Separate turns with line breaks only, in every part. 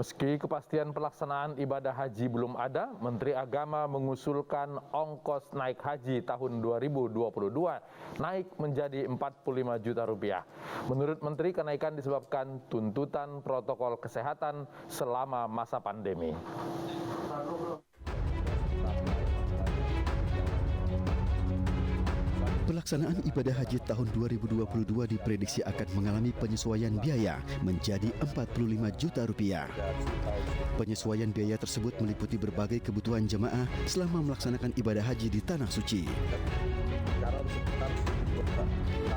Meski kepastian pelaksanaan ibadah haji belum ada, Menteri Agama mengusulkan ongkos naik haji tahun 2022 naik menjadi 45 juta rupiah. Menurut Menteri, kenaikan disebabkan tuntutan protokol kesehatan selama masa pandemi.
Pelaksanaan ibadah haji tahun 2022 diprediksi akan mengalami penyesuaian biaya menjadi 45 juta rupiah. Penyesuaian biaya tersebut meliputi berbagai kebutuhan jemaah selama melaksanakan ibadah haji di Tanah Suci.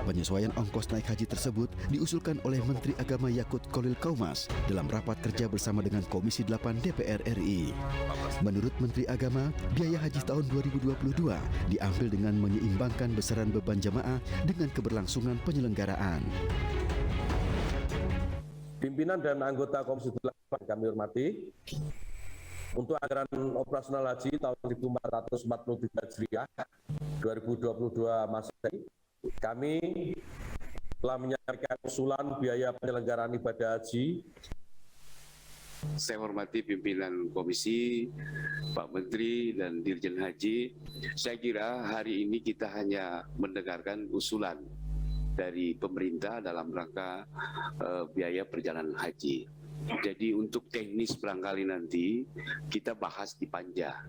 Penyesuaian ongkos naik haji tersebut diusulkan oleh Menteri Agama Yakut Kholil Kaumas dalam rapat kerja bersama dengan Komisi 8 DPR RI. Menurut Menteri Agama, biaya haji tahun 2022 diambil dengan menyeimbangkan besaran beban jemaah dengan keberlangsungan penyelenggaraan.
Pimpinan dan anggota Komisi 8 kami hormati. Untuk anggaran operasional haji tahun 1443 Hijriah 2022 Masehi, kami telah menyampaikan usulan biaya penyelenggaraan ibadah haji.
Saya hormati pimpinan komisi, Pak Menteri dan Dirjen Haji. Saya kira hari ini kita hanya mendengarkan usulan dari pemerintah dalam rangka biaya perjalanan haji. Jadi untuk teknis barangkali nanti kita bahas di panja.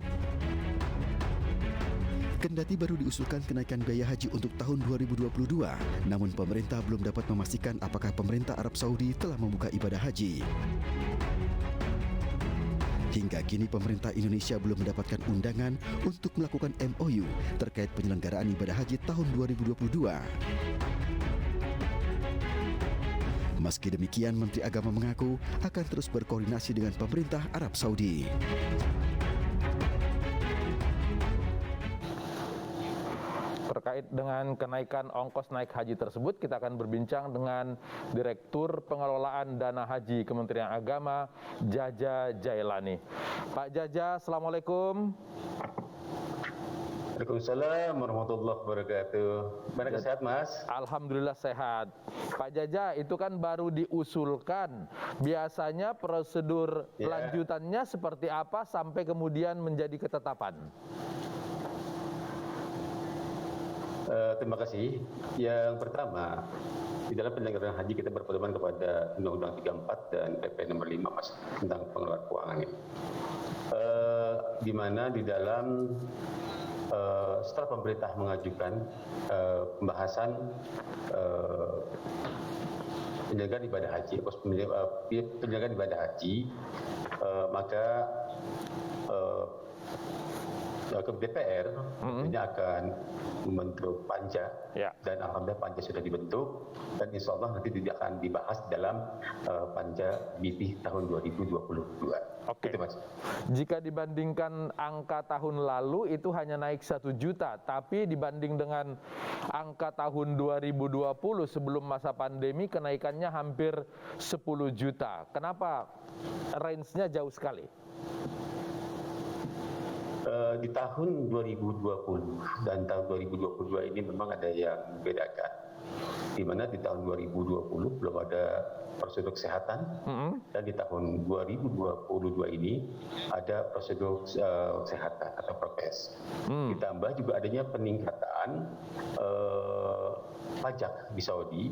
Kendati baru diusulkan kenaikan biaya haji untuk tahun 2022, namun pemerintah belum dapat memastikan apakah pemerintah Arab Saudi telah membuka ibadah haji. Hingga kini pemerintah Indonesia belum mendapatkan undangan untuk melakukan MOU terkait penyelenggaraan ibadah haji tahun 2022. Meski demikian, Menteri Agama mengaku akan terus berkoordinasi dengan pemerintah Arab Saudi.
Terkait dengan kenaikan ongkos naik haji tersebut, kita akan berbincang dengan Direktur Pengelolaan Dana Haji Kementerian Agama, Jaja Jailani. Pak Jaja, Assalamualaikum.
Waalaikumsalam warahmatullahi wabarakatuh. Bagaimana sehat, Mas?
Alhamdulillah sehat. Pak Jaja, itu kan baru diusulkan. Biasanya prosedur lanjutannya seperti apa sampai kemudian menjadi ketetapan?
Terima kasih. Yang pertama, di dalam penyelenggaraan haji kita berpedoman kepada Undang-Undang 34 dan PP nomor 5 Mas, tentang pengelolaan keuangan ini. Di mana di dalam setelah pemerintah mengajukan pembahasan penyelenggaraan ibadah haji, penyelenggaraan ibadah haji, maka ke DPR tentunya akan membentuk panja, dan alhamdulillah panja sudah dibentuk, dan insya Allah nanti tidak akan dibahas dalam panja BP tahun 2022.
Oke.
Itu, Mas.
Jika dibandingkan angka tahun lalu itu hanya naik 1 juta, tapi dibanding dengan angka tahun 2020 sebelum masa pandemi kenaikannya hampir 10 juta. Kenapa range-nya jauh sekali?
Di tahun 2020 dan tahun 2022 ini memang ada yang membedakan, di mana di tahun 2020 belum ada prosedur kesehatan, dan di tahun 2022 ini ada prosedur kesehatan atau prokes. Ditambah juga adanya peningkatan pajak di Saudi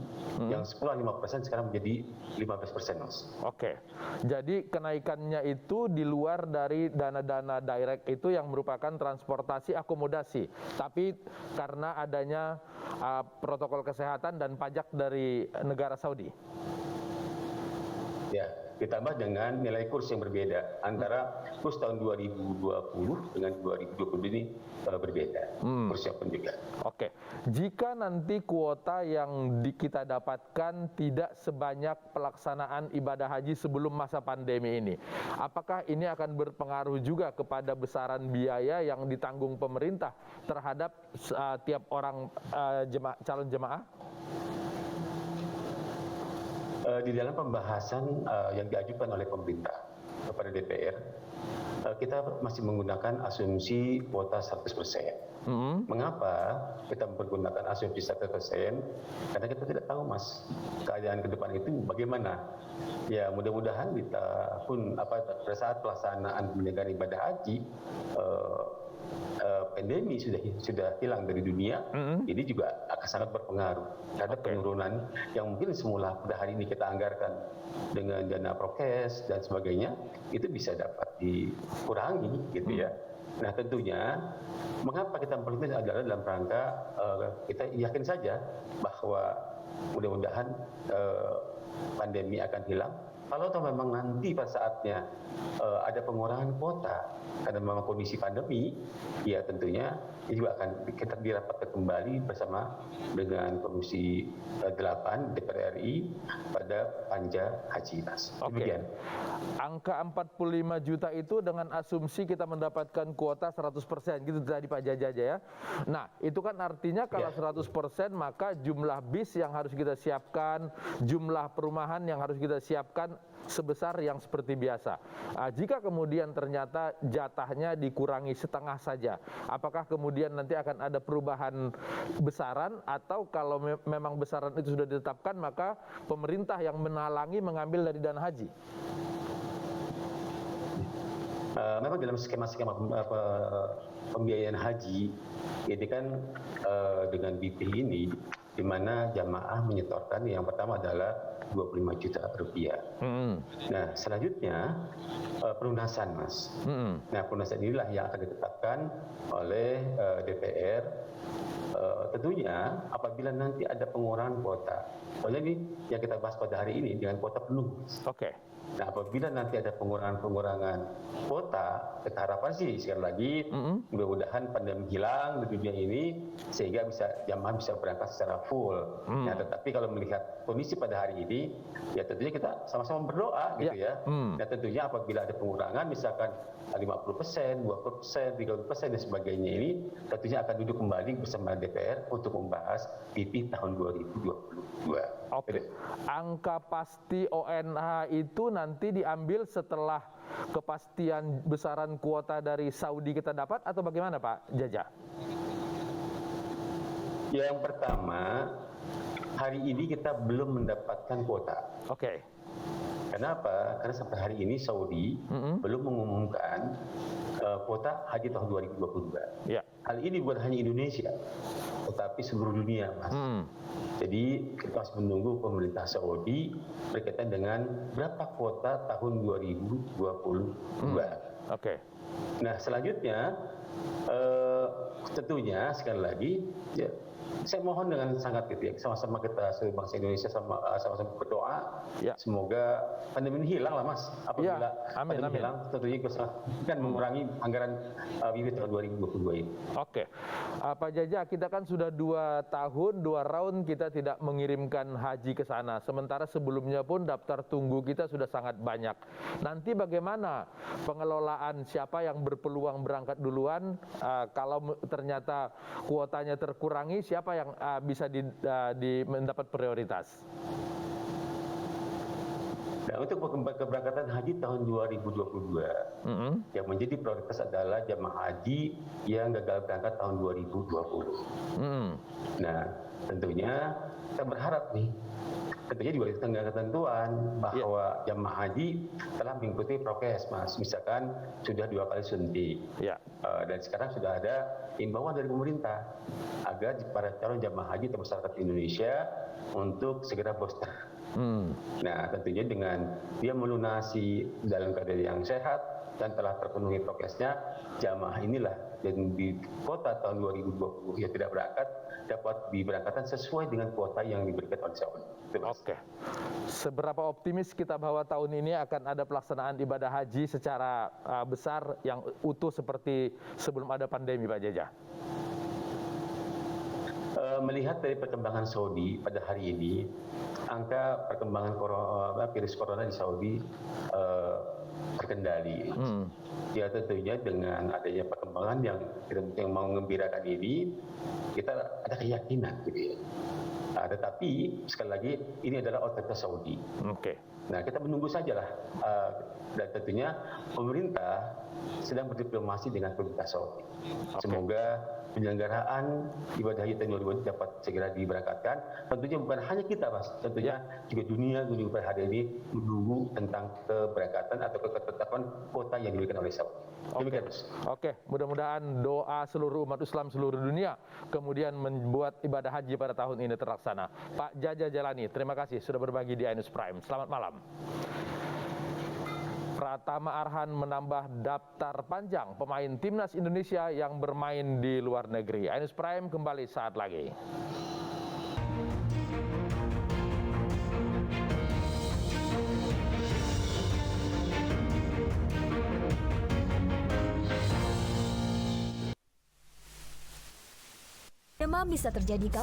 yang semula 5% sekarang menjadi 15%, Mas.
Oke, jadi kenaikannya itu di luar dari dana-dana direct itu yang merupakan transportasi akomodasi, tapi karena adanya protokol kesehatan dan pajak dari negara Saudi.
Ya, ditambah dengan nilai kurs yang berbeda antara kurs tahun 2020 dengan 2020 ini berbeda, kursnya pun juga.
Oke, jika nanti kuota yang kita dapatkan tidak sebanyak pelaksanaan ibadah haji sebelum masa pandemi ini, apakah ini akan berpengaruh juga kepada besaran biaya yang ditanggung pemerintah terhadap tiap orang calon jemaah?
Di dalam pembahasan yang diajukan oleh pemerintah kepada DPR, kita masih menggunakan asumsi kuota 100%. Mengapa kita mempergunakan asumsi 100%? Karena kita tidak tahu, Mas, keadaan ke depan itu bagaimana. Ya, mudah-mudahan di tahun pada saat pelaksanaan penyelenggaraan ibadah haji, pandemi sudah hilang dari dunia, ini juga akan sangat berpengaruh. Ada penurunan yang mungkin semula pada hari ini kita anggarkan dengan dana prokes dan sebagainya, itu bisa dapat dikurangi, gitu ya. Nah, tentunya mengapa kita memperlukan adalah dalam rangka kita yakin saja bahwa mudah-mudahan pandemi akan hilang. Kalau memang nanti pada saatnya ada pengurangan kuota karena memang kondisi pandemi, ya tentunya ini juga akan kita dirapatkan kembali bersama dengan Komisi 8 DPR RI pada panja haji, Mas. Demikian.
Angka 45 juta itu dengan asumsi kita mendapatkan kuota 100%, gitu tadi Pak Jaja ya. Nah, itu kan artinya kalau 100% maka jumlah bis yang harus kita siapkan, jumlah perumahan yang harus kita siapkan sebesar yang seperti biasa. Jika kemudian ternyata jatahnya dikurangi setengah saja, apakah kemudian nanti akan ada perubahan besaran, atau kalau memang besaran itu sudah ditetapkan maka pemerintah yang menalangi mengambil dari dana haji?
Memang dalam skema-skema pembiayaan haji ini kan dengan BP ini, di mana jamaah menyetorkan yang pertama adalah 25 juta rupiah. Nah, selanjutnya pelunasan, Mas. Nah, pelunasan inilah yang akan ditetapkan oleh DPR. Tentunya apabila nanti ada pengurangan kuota, soalnya ini yang kita bahas pada hari ini dengan kuota penuh. Nah, apabila nanti ada pengurangan kuota, kita harapkan sih sekali lagi mudah-mudahan pandemi hilang di dunia ini sehingga jamaah bisa berangkat secara full. Nah, tetapi kalau melihat kondisi pada hari ini, ya tentunya kita sama-sama berdoa gitu ya. Nah, tentunya apabila ada pengurangan misalkan 50%, 20%, 30% dan sebagainya, ini tentunya akan duduk kembali bersama DPR untuk membahas PP tahun 2022.
Angka pasti ONH itu nanti diambil setelah kepastian besaran kuota dari Saudi kita dapat, atau bagaimana Pak Jaja?
Yang pertama, hari ini kita belum mendapatkan kuota. Kenapa? Karena sampai hari ini Saudi belum mengumumkan kuota haji tahun 2022. Hal ini bukan hanya Indonesia, tetapi seluruh dunia, Mas. Jadi kita harus menunggu pemerintah Saudi berkaitan dengan berapa kuota tahun 2022. Nah, selanjutnya tentunya sekali lagi ya, saya mohon dengan sangat gitu ya, sama-sama kita seluruh bangsa Indonesia sama-sama berdoa semoga pandemi ini hilang lah, Mas. Apabila pandemi hilang, tentunya kita akan mengurangi anggaran bibit tahun 2022 ini.
Pak Jaja, kita kan sudah 2 tahun 2 round kita tidak mengirimkan haji ke sana, sementara sebelumnya pun daftar tunggu kita sudah sangat banyak. Nanti bagaimana pengelolaan, siapa yang berpeluang berangkat duluan, kalau ternyata kuotanya terkurangi, siapa yang bisa mendapat prioritas?
Nah, untuk keberangkatan haji tahun 2022, yang menjadi prioritas adalah jamaah haji yang gagal berangkat tahun 2020. Nah, tentunya kita berharap nih, tentunya juga dengan ketentuan bahwa jamaah haji telah mengikuti prokes, Mas. Misalkan sudah 2 kali suntik, dan sekarang sudah ada imbauan dari pemerintah agar para calon jamaah haji atau masyarakat Indonesia untuk segera booster. Nah, tentunya dengan dia melunasi dalam keadaan yang sehat dan telah terpenuhi prokesnya, jamaah inilah dan di kuota tahun 2020 yang tidak berangkat dapat diberangkatkan sesuai dengan kuota yang diberikan oleh Saudi.
Seberapa optimis kita bahwa tahun ini akan ada pelaksanaan ibadah haji secara besar yang utuh seperti sebelum ada pandemi, Pak Jaja?
Melihat dari perkembangan Saudi pada hari ini, angka perkembangan virus corona di Saudi terkendali. Ya, tentunya dengan adanya perkembangan yang mau mengembirakan ini, kita ada keyakinan gitu ya. Tetapi sekali lagi ini adalah otoritas Saudi. Nah, kita menunggu sajalah, dan tentunya pemerintah sedang berdiplomasi dengan pemerintah Saudi. Semoga penyelenggaraan ibadah haji tahun 2020 dapat segera diberangkatkan. Tentunya bukan hanya kita, Mas, tentunya juga dunia juga pada hari ini menunggu tentang keberangkatan atau ketetapan kota yang diberikan oleh Saudi. Demikian, Mas.
Oke, mudah-mudahan doa seluruh umat Islam seluruh dunia kemudian membuat ibadah haji pada tahun ini terlaksana. Pak Jaja Jalani, terima kasih sudah berbagi di iNews Prime. Selamat malam. Pratama Arhan menambah daftar panjang pemain timnas Indonesia yang bermain di luar negeri. iNews Prime kembali saat lagi.
Demam bisa terjadi kapan